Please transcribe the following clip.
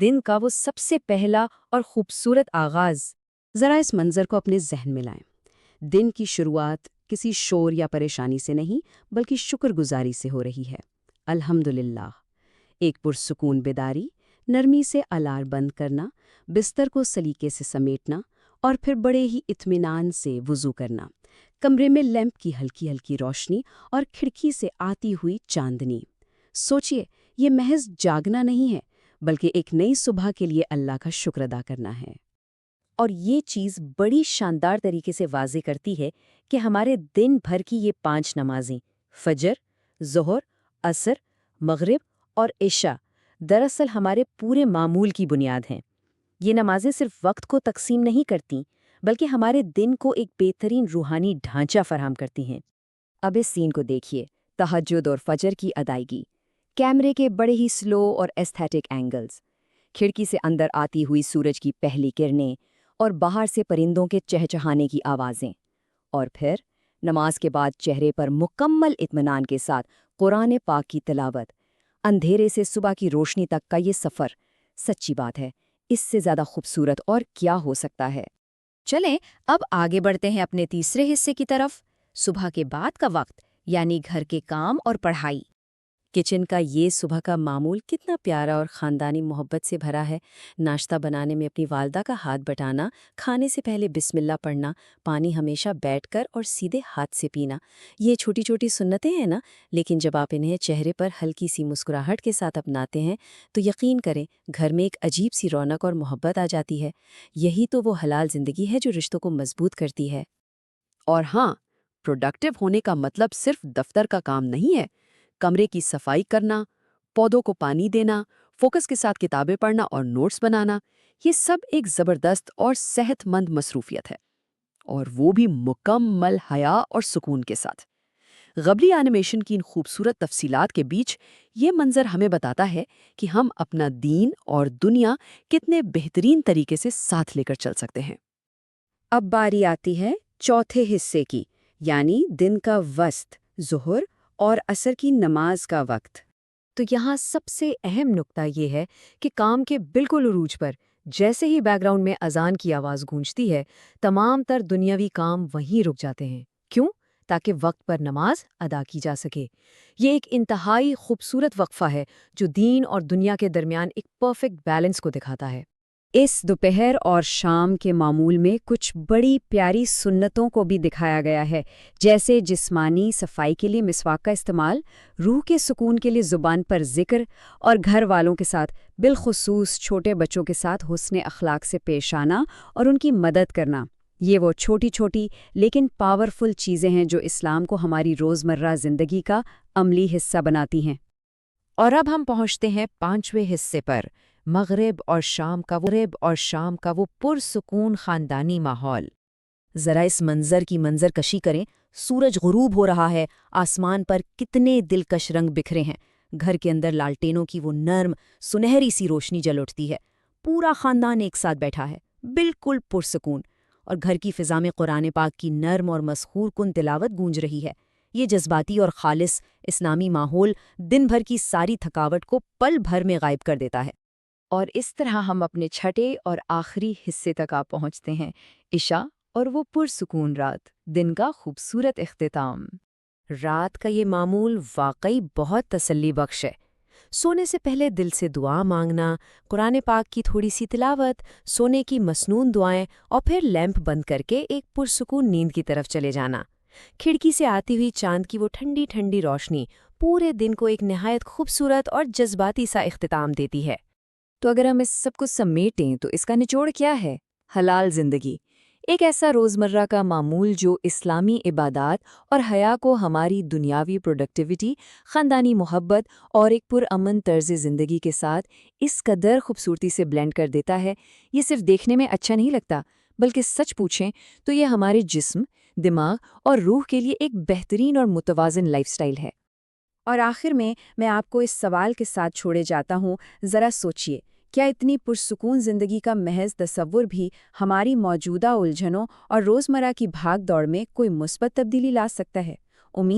دن کا وہ سب سے پہلا اور خوبصورت آغاز۔ ذرا اس منظر کو اپنے ذہن میں لائیں۔ دن کی شروعات کسی شور یا پریشانی سے نہیں بلکہ شکر گزاری سے ہو رہی ہے۔ الحمدللہ۔ ایک پرسکون بیداری، نرمی سے الارم بند کرنا، بستر کو سلیقے سے سمیٹنا اور پھر بڑے ہی اطمینان سے وضو کرنا، کمرے میں لیمپ کی ہلکی ہلکی روشنی اور کھڑکی سے آتی ہوئی چاندنی۔ سوچئے، یہ محض جاگنا نہیں ہے بلکہ ایک نئی صبح کے لیے اللہ کا شکر ادا کرنا ہے۔ اور یہ چیز بڑی شاندار طریقے سے واضح کرتی ہے کہ ہمارے دن بھر کی یہ 5 نمازیں فجر، ظہر، عصر، مغرب اور عشاء دراصل ہمارے پورے معمول کی بنیاد ہیں۔ یہ نمازیں صرف وقت کو تقسیم نہیں کرتیں بلکہ ہمارے دن کو ایک بہترین روحانی ڈھانچہ فراہم کرتی ہیں۔ اب اس سین کو دیکھیے، تہجد اور فجر کی ادائیگی، کیمرے کے بڑے ہی سلو اور ایستھیٹک اینگلز، کھڑکی سے اندر آتی ہوئی سورج کی پہلی کرنیں اور باہر سے پرندوں کے چہچہانے کی آوازیں، اور پھر نماز کے بعد چہرے پر مکمل اطمینان کے ساتھ قرآن پاک کی تلاوت، اندھیرے سے صبح کی روشنی تک کا یہ سفر، سچی بات ہے اس سے زیادہ خوبصورت اور کیا ہو سکتا ہے؟ چلیں اب آگے بڑھتے ہیں اپنے تیسرے حصے کی طرف، صبح کے بعد کا وقت، یعنی گھر کے کام اور پڑھائی۔ کچن کا یہ صبح کا معمول کتنا پیارا اور خاندانی محبت سے بھرا ہے۔ ناشتہ بنانے میں اپنی والدہ کا ہاتھ بٹانا، کھانے سے پہلے بسم اللہ پڑھنا، پانی ہمیشہ بیٹھ کر اور سیدھے ہاتھ سے پینا، یہ چھوٹی چھوٹی سنتیں ہیں نا، لیکن جب آپ انہیں چہرے پر ہلکی سی مسکراہٹ کے ساتھ اپناتے ہیں تو یقین کریں گھر میں ایک عجیب سی رونق اور محبت آ جاتی ہے۔ یہی تو وہ حلال زندگی ہے جو رشتوں کو مضبوط کرتی ہے۔ اور ہاں، پروڈکٹیو ہونے کا مطلب صرف دفتر کا کام نہیں ہے۔ کمرے کی صفائی کرنا، پودوں کو پانی دینا، فوکس کے ساتھ کتابیں پڑھنا اور نوٹس بنانا، یہ سب ایک زبردست اور صحت مند مصروفیت ہے، اور وہ بھی مکمل حیا اور سکون کے ساتھ۔ غبری اینیمیشن کی ان خوبصورت تفصیلات کے بیچ یہ منظر ہمیں بتاتا ہے کہ ہم اپنا دین اور دنیا کتنے بہترین طریقے سے ساتھ لے کر چل سکتے ہیں۔ اب باری آتی ہے چوتھے حصے کی، یعنی دن کا وسط، ظہر اور عصر کی نماز کا وقت۔ تو یہاں سب سے اہم نقطہ یہ ہے کہ کام کے بالکل عروج پر جیسے ہی بیک گراؤنڈ میں اذان کی آواز گونجتی ہے، تمام تر دنیاوی کام وہیں رک جاتے ہیں۔ کیوں؟ تاکہ وقت پر نماز ادا کی جا سکے۔ یہ ایک انتہائی خوبصورت وقفہ ہے جو دین اور دنیا کے درمیان ایک پرفیکٹ بیلنس کو دکھاتا ہے۔ اس دوپہر اور شام کے معمول میں کچھ بڑی پیاری سنتوں کو بھی دکھایا گیا ہے، جیسے جسمانی صفائی کے لیے مسواک کا استعمال، روح کے سکون کے لیے زبان پر ذکر، اور گھر والوں کے ساتھ بالخصوص چھوٹے بچوں کے ساتھ حسن اخلاق سے پیش آنا اور ان کی مدد کرنا۔ یہ وہ چھوٹی چھوٹی لیکن پاورفل چیزیں ہیں جو اسلام کو ہماری روزمرہ زندگی کا عملی حصہ بناتی ہیں۔ اور اب ہم پہنچتے ہیں 5ویں حصے پر، مغرب اور شام کا وہ پرسکون خاندانی ماحول۔ ذرا اس منظر کی منظر کشی کریں، سورج غروب ہو رہا ہے، آسمان پر کتنے دلکش رنگ بکھرے ہیں، گھر کے اندر لالٹینوں کی وہ نرم سنہری سی روشنی جل اٹھتی ہے، پورا خاندان ایک ساتھ بیٹھا ہے، بالکل پرسکون، اور گھر کی فضا میں قرآن پاک کی نرم اور مسحور کن تلاوت گونج رہی ہے۔ یہ جذباتی اور خالص اسلامی ماحول دن بھر کی ساری تھکاوٹ کو پل بھر میں غائب کر دیتا ہے۔ اور اس طرح ہم اپنے چھٹے اور آخری حصے تک آ پہنچتے ہیں، عشاء اور وہ پرسکون رات، دن کا خوبصورت اختتام۔ رات کا یہ معمول واقعی بہت تسلی بخش ہے۔ سونے سے پہلے دل سے دعا مانگنا، قرآن پاک کی تھوڑی سی تلاوت، سونے کی مسنون دعائیں، اور پھر لیمپ بند کر کے ایک پرسکون نیند کی طرف چلے جانا۔ کھڑکی سے آتی ہوئی چاند کی وہ ٹھنڈی ٹھنڈی روشنی پورے دن کو ایک نہایت خوبصورت اور جذباتی سا اختتام دیتی ہے۔ تو اگر ہم اس سب کو سمیٹیں تو اس کا نچوڑ کیا ہے؟ حلال زندگی، ایک ایسا روزمرہ کا معمول جو اسلامی عبادات اور حیا کو ہماری دنیاوی پروڈکٹیوٹی، خاندانی محبت اور ایک پرامن طرز زندگی کے ساتھ اس قدر خوبصورتی سے بلینڈ کر دیتا ہے۔ یہ صرف دیکھنے میں اچھا نہیں لگتا، بلکہ سچ پوچھیں تو یہ ہمارے جسم، دماغ اور روح کے لیے ایک بہترین اور متوازن لائف سٹائل ہے۔ اور آخر میں آپ کو اس سوال کے ساتھ چھوڑے جاتا ہوں، ذرا سوچئے، کیا اتنی پرسکون زندگی کا محض تصور بھی ہماری موجودہ الجھنوں اور روزمرہ کی بھاگ دوڑ میں کوئی مثبت تبدیلی لا سکتا ہے؟